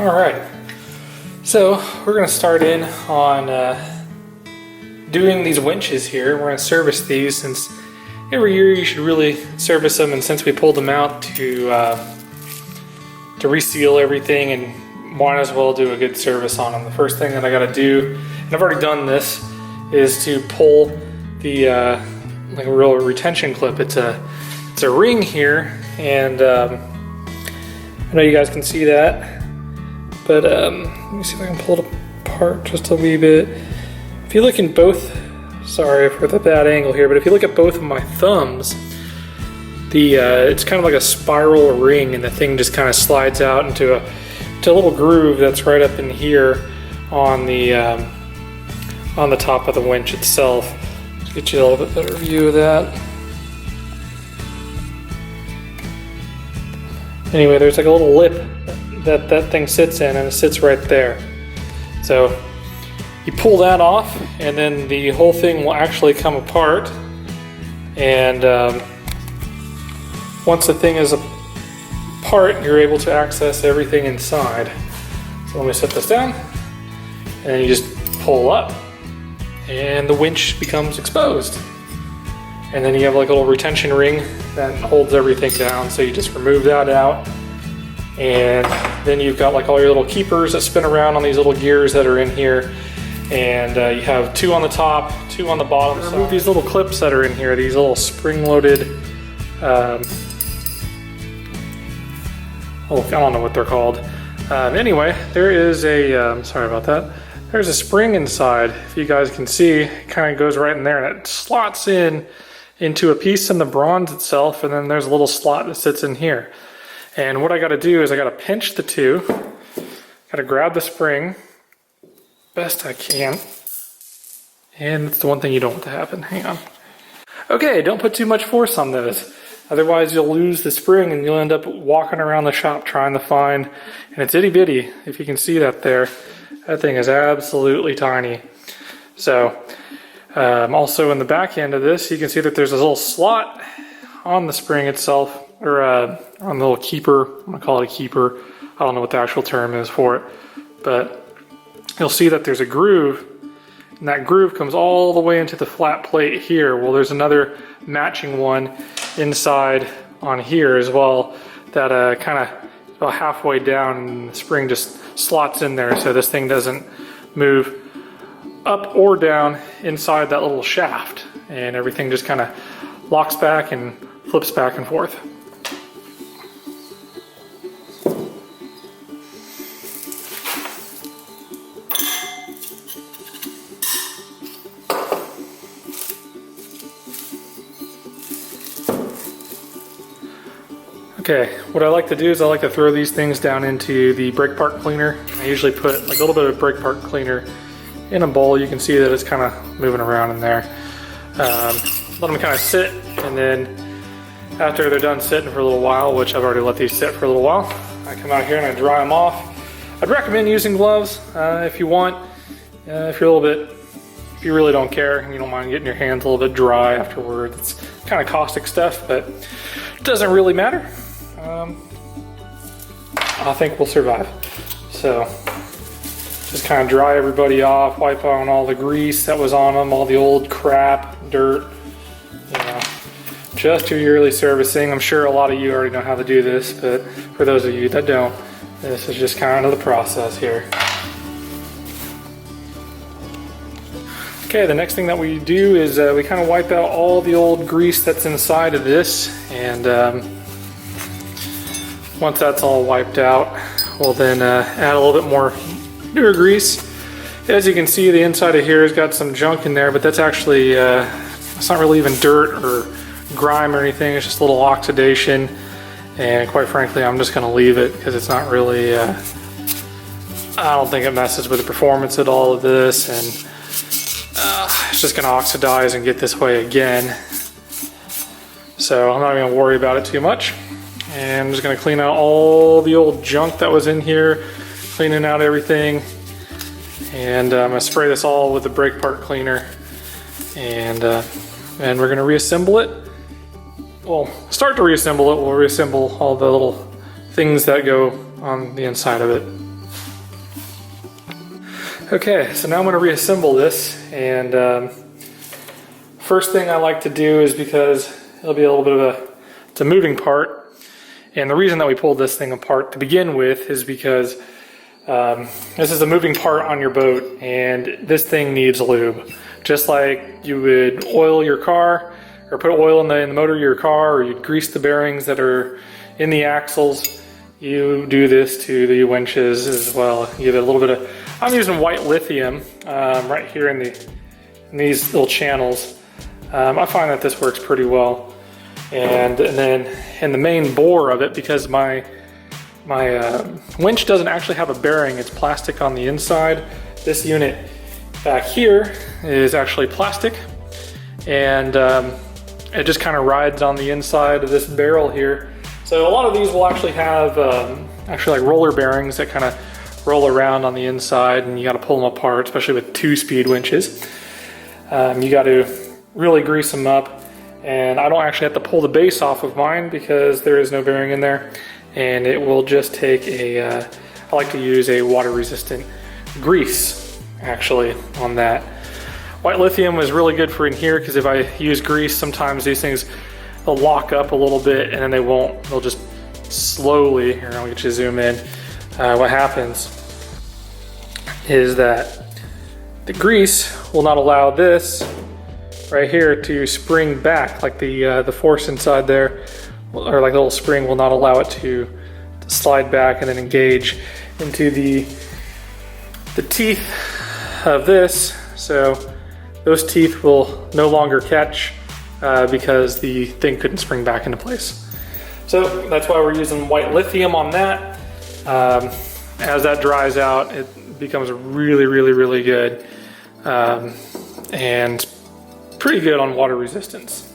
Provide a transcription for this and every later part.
All right, so we're going to start in on doing these winches here. We're going to service these since every year you should really service them, and since we pulled them out to reseal everything, and might as well do a good service on them. The first thing that I got to do, and I've already done this, is to pull the like a real retention clip. It's a ring here, and I know you guys can see that. But let me see if I can pull it apart just a wee bit. If you look in both, sorry for the bad angle here, but if you look at both of my thumbs, it's kind of like a spiral ring, and the thing just kind of slides out into a little groove that's right up in here on the top of the winch itself. Let's get you a little bit better view of that. Anyway, there's like a little lip that thing sits in, and it sits right there. So you pull that off, and then the whole thing will actually come apart. And once the thing is apart, you're able to access everything inside. So let me set this down, and then you just pull up, and the winch becomes exposed. And then you have like a little retention ring that holds everything down. So you just remove that out. And then you've got like all your little keepers that spin around on these little gears that are in here. And you have two on the top, two on the bottom. Remove these little clips that are in here, these little spring-loaded, I don't know what they're called. Anyway, there is a, sorry about that. There's a spring inside. If you guys can see, it kind of goes right in there, and it slots into a piece in the bronze itself, and then there's a little slot that sits in here. And what I got to do is I got to pinch the two, got to grab the spring best I can, and it's the one thing you don't want to happen. Hang on. Okay, don't put too much force on this, otherwise you'll lose the spring and you'll end up walking around the shop trying to find, and it's itty bitty. If you can see that there, that thing is absolutely tiny. So also in the back end of this, you can see that there's a little slot on the spring itself, or on the little keeper. I'm gonna call it a keeper. I don't know what the actual term is for it, but you'll see that there's a groove, and that groove comes all the way into the flat plate here. Well, there's another matching one inside on here as well that kind of about halfway down, and the spring just slots in there, so this thing doesn't move up or down inside that little shaft, and everything just kind of locks back and flips back and forth. Okay, what I like to do is I like to throw these things down into the brake part cleaner. I usually put like a little bit of brake part cleaner in a bowl. You can see that it's kind of moving around in there. Let them kind of sit, and then after they're done sitting for a little while, which I've already let these sit for a little while, I come out here and I dry them off. I'd recommend using gloves if you want. If you really don't care and you don't mind getting your hands a little bit dry afterward. It's kind of caustic stuff, but it doesn't really matter. I think we'll survive. So just kind of dry everybody off, wipe on all the grease that was on them, all the old crap, dirt, you know, just your yearly servicing. I'm sure a lot of you already know how to do this, but for those of you that don't, this is just kind of the process here. Okay, the next thing that we do is we kind of wipe out all the old grease that's inside of this, and once that's all wiped out, we'll then add a little bit more newer grease. As you can see, the inside of here has got some junk in there, but that's actually, it's not really even dirt or grime or anything, it's just a little oxidation, and quite frankly, I'm just going to leave it because it's not really, I don't think it messes with the performance at all of this, and it's just going to oxidize and get this way again. So I'm not going to worry about it too much. And I'm just going to clean out all the old junk that was in here, cleaning out everything. And I'm going to spray this all with the brake part cleaner. And we're going to reassemble it. Well, start to reassemble it. We'll reassemble all the little things that go on the inside of it. Okay, so now I'm going to reassemble this, and first thing I like to do is, because it'll be a little bit of it's a moving part, and the reason that we pulled this thing apart to begin with is because this is a moving part on your boat, and this thing needs lube. Just like you would oil your car, or put oil in the motor of your car, or you'd grease the bearings that are in the axles, you do this to the winches as well. You give it a little bit of, I'm using white lithium right here in these little channels. I find that this works pretty well. And then in the main bore of it, because my winch doesn't actually have a bearing, it's plastic on the inside. This unit back here is actually plastic, and it just kind of rides on the inside of this barrel here. So a lot of these will actually have like roller bearings that kind of roll around on the inside, and you got to pull them apart, especially with 2-speed winches. You got to really grease them up, and I don't actually have to pull the base off of mine because there is no bearing in there, and it will just take I like to use a water resistant grease actually on that. White lithium was really good for in here, because if I use grease, sometimes these things, they'll lock up a little bit and then they won't. They'll just slowly, here I'll get you to zoom in. What happens is that the grease will not allow this right here to spring back, like the force inside there, or like the little spring will not allow it to slide back and then engage into the teeth of this. So those teeth will no longer catch because the thing couldn't spring back into place. So that's why we're using white lithium on that. As that dries out, it becomes really, really, really good, and pretty good on water resistance.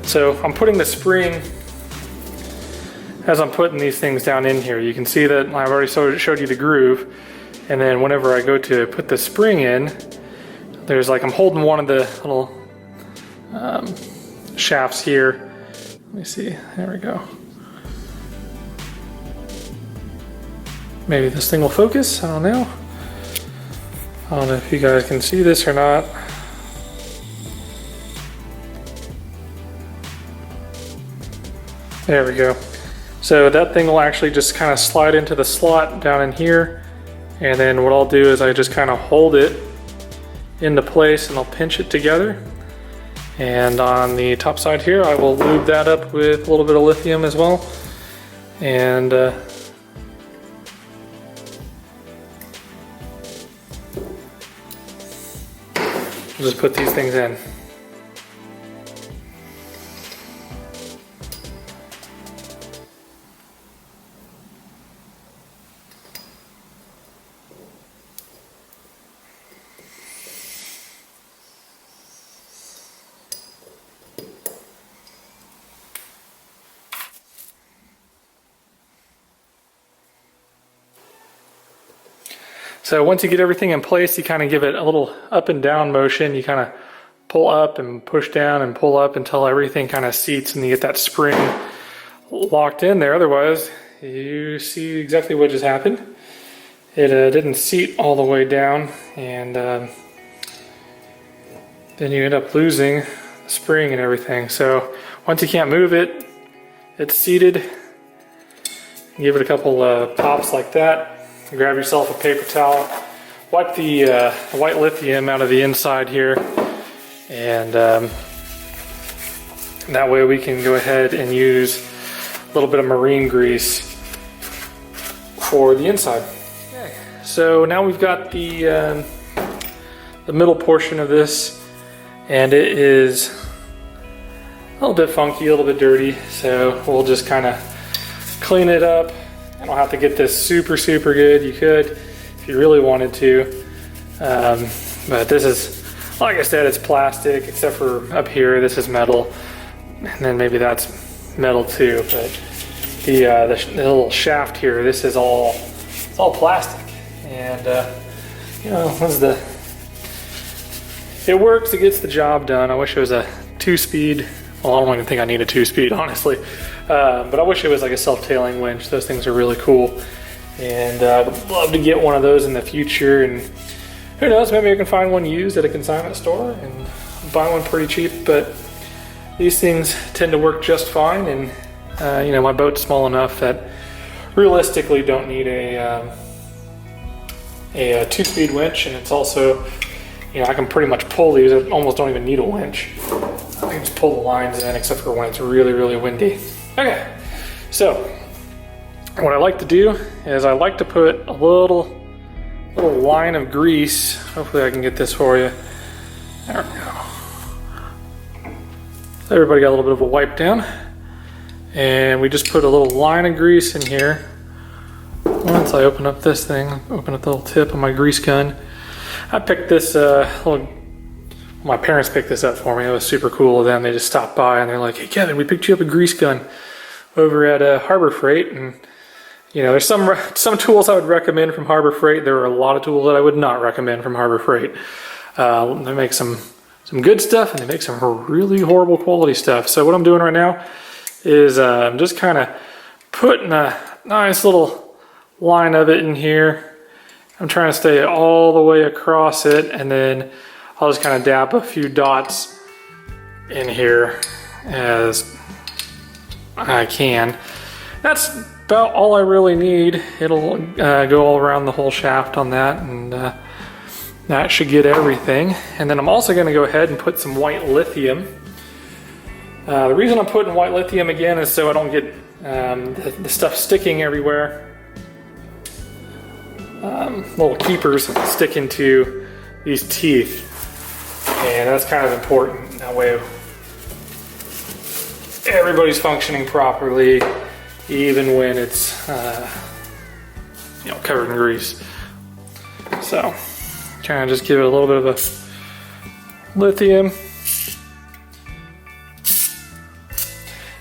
So I'm putting the spring, as I'm putting these things down in here, you can see that I've already showed you the groove, and then whenever I go to put the spring in, there's like, I'm holding one of the little shafts here. Let me see, there we go. Maybe this thing will focus, I don't know. I don't know if you guys can see this or not. There we go. So that thing will actually just kind of slide into the slot down in here, and then what I'll do is I just kind of hold it into place and I'll pinch it together. And on the top side here, I will lube that up with a little bit of lithium as well. And we'll just put these things in. So once you get everything in place, you kind of give it a little up and down motion. You kind of pull up and push down and pull up until everything kind of seats and you get that spring locked in there. Otherwise, you see exactly what just happened. It didn't seat all the way down, and then you end up losing the spring and everything. So once you can't move it, it's seated. Give it a couple pops like that. Grab yourself a paper towel, wipe the white lithium out of the inside here, and that way we can go ahead and use a little bit of marine grease for the inside. Okay. So now we've got the middle portion of this, and it is a little bit funky, a little bit dirty, so we'll just kind of clean it up. I don't have to get this super good. You could if you really wanted to, but this is, like I said, it's plastic except for up here. This is metal, and then maybe that's metal too, but the little shaft here, this is it's all plastic, and you know, it works, it gets the job done. I wish it was a 2-speed. Well, I don't even think I need a 2-speed, honestly. But I wish it was like a self-tailing winch. Those things are really cool. And I would love to get one of those in the future. And who knows, maybe I can find one used at a consignment store and buy one pretty cheap. But these things tend to work just fine. And you know, my boat's small enough that realistically don't need a 2-speed winch. And it's also, you know, I can pretty much pull these. I almost don't even need a winch. I can just pull the lines in, except for when it's really, really windy. Okay, so what I like to do is I like to put a little line of grease. Hopefully I can get this for you. There we go. So everybody got a little bit of a wipe down. And we just put a little line of grease in here. Once I open up this thing, open up the little tip of my grease gun. I picked this my parents picked this up for me. It was super cool of them. They just stopped by and they're like, "Hey Kevin, we picked you up a grease gun over at Harbor Freight." And you know, there's some tools I would recommend from Harbor Freight. There are a lot of tools that I would not recommend from Harbor Freight. They make some good stuff and they make some really horrible quality stuff. So what I'm doing right now is I'm just kind of putting a nice little line of it in here. I'm trying to stay all the way across it, and then I'll just kind of dab a few dots in here as I can. That's about all I really need. It'll go all around the whole shaft on that, and that should get everything. And then I'm also going to go ahead and put some white lithium. The reason I'm putting white lithium again is so I don't get the stuff sticking everywhere. Little keepers sticking to these teeth. And that's kind of important. That way everybody's functioning properly, even when it's you know, covered in grease. So trying to just give it a little bit of a lithium.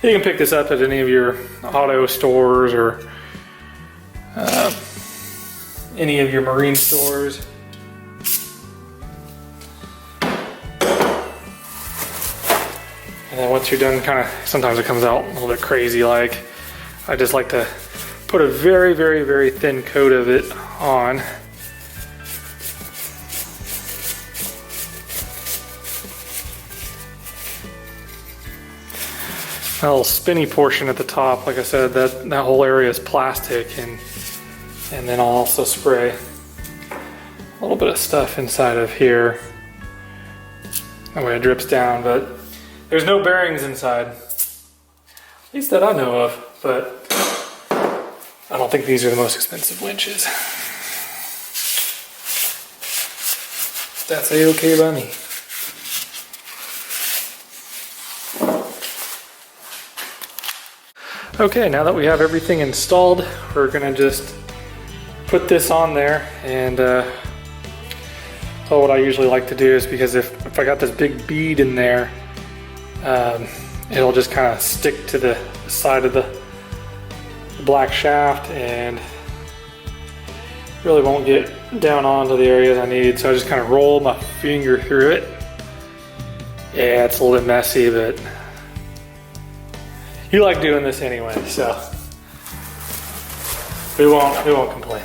You can pick this up at any of your auto stores or any of your marine stores. And then once you're done, kind of, sometimes it comes out a little bit crazy. Like, I just like to put a very, very, very thin coat of it on. That little spinny portion at the top, like I said, that whole area is plastic, and then I'll also spray a little bit of stuff inside of here. That way it drips down, but there's no bearings inside. At least that I know of, but I don't think these are the most expensive winches. That's a-okay by me. Okay, now that we have everything installed, we're gonna just put this on there. And so what I usually like to do is, because if I got this big bead in there, it'll just kind of stick to the side of the black shaft and really won't get down onto the areas I need. So I just kind of roll my finger through it. Yeah, it's a little bit messy, but you like doing this anyway, so we won't complain.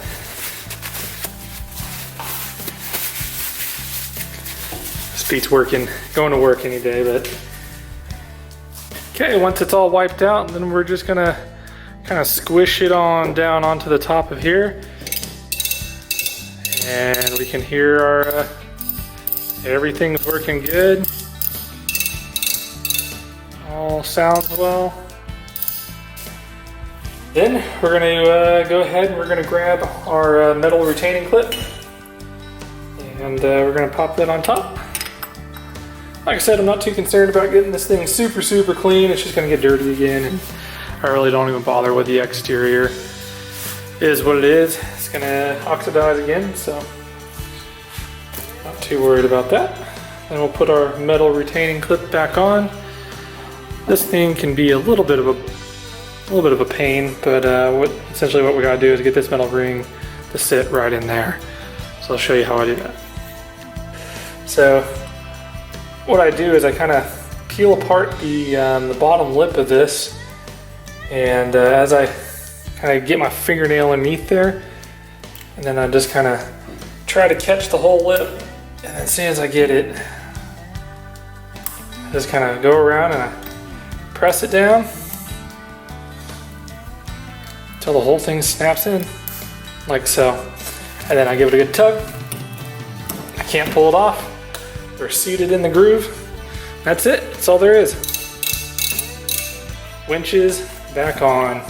This beats going to work any day, but okay, once it's all wiped out, then we're just gonna kind of squish it on down onto the top of here, and we can hear our everything's working good. All sounds well. Then we're going to go ahead and we're going to grab our metal retaining clip, and we're going to pop that on top. Like I said, I'm not too concerned about getting this thing super, super clean. It's just going to get dirty again, and I really don't even bother with the exterior. It is what it is. It's going to oxidize again, so not too worried about that. Then we'll put our metal retaining clip back on. This thing can be a little bit of a little bit of a pain, but essentially what we gotta do is get this metal ring to sit right in there. So I'll show you how I do that. So what I do is I kind of peel apart the bottom lip of this, and as I kind of get my fingernail underneath there, and then I just kind of try to catch the whole lip, and as soon as I get it, I just kind of go around and I press it down until the whole thing snaps in, like so. And then I give it a good tug. I can't pull it off. They're seated in the groove. That's it. That's all there is. Winches back on.